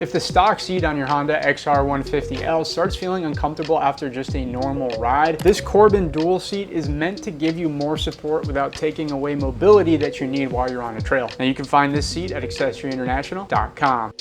If the stock seat on your Honda XR150L starts feeling uncomfortable after just a normal ride, this Corbin Dual Seat is meant to give you more support without taking away mobility that you need while you're on a trail. Now you can find this seat at accessoryinternational.com.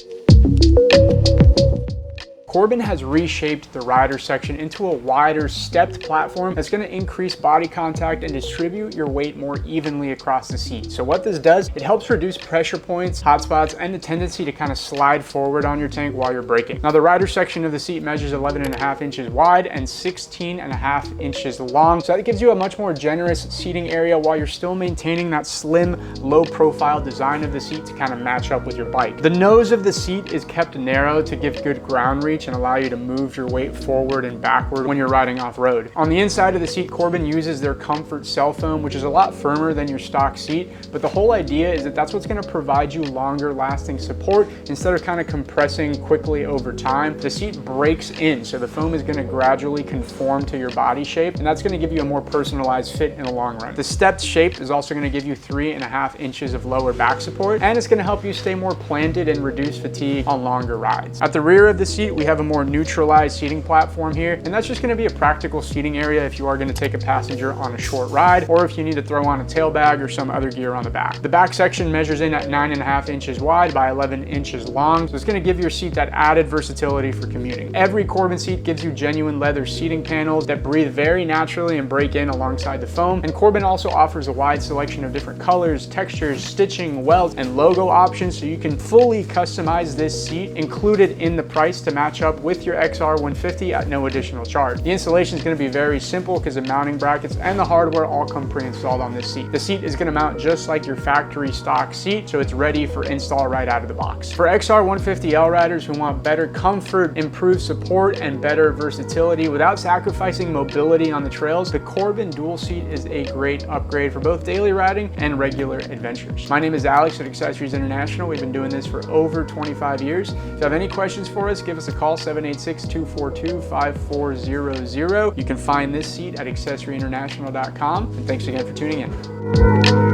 Corbin has reshaped the rider section into a wider stepped platform that's going to increase body contact and distribute your weight more evenly across the seat. So what this does, it helps reduce pressure points, hot spots, and the tendency to kind of slide forward on your tank while you're braking. Now the rider section of the seat measures 11.5 inches wide and 16.5 inches long. So that gives you a much more generous seating area while you're still maintaining that slim, low profile design of the seat to kind of match up with your bike. The nose of the seat is kept narrow to give good ground reach and allow you to move your weight forward and backward when you're riding off-road. On the inside of the seat, Corbin uses their comfort cell foam, which is a lot firmer than your stock seat, but the whole idea is that that's what's going to provide you longer lasting support instead of kind of compressing quickly over time. The seat breaks in, so the foam is going to gradually conform to your body shape, and that's going to give you a more personalized fit in the long run. The stepped shape is also going to give you 3.5 inches of lower back support, and it's going to help you stay more planted and reduce fatigue on longer rides. At the rear of the seat, we have a more neutralized seating platform here, and that's just going to be a practical seating area if you are going to take a passenger on a short ride, or if you need to throw on a tail bag or some other gear on the back. The back section measures in at 9.5 inches wide by 11 inches long, so it's going to give your seat that added versatility for commuting. Every Corbin seat gives you genuine leather seating panels that breathe very naturally and break in alongside the foam, and Corbin also offers a wide selection of different colors, textures, stitching, welds, and logo options, so you can fully customize this seat included in the price to match up with your XR150 at no additional charge. The installation is going to be very simple because the mounting brackets and the hardware all come pre-installed on this seat. The seat is going to mount just like your factory stock seat, so it's ready for install right out of the box. For XR150L riders who want better comfort, improved support, and better versatility without sacrificing mobility on the trails, the Corbin Dual Seat is a great upgrade for both daily riding and regular adventures. My name is Alex at Accessories International. We've been doing this for over 25 years. If you have any questions for us, give us a call, 786-242-5400. You can find this seat at accessoryinternational.com, and thanks again for tuning in.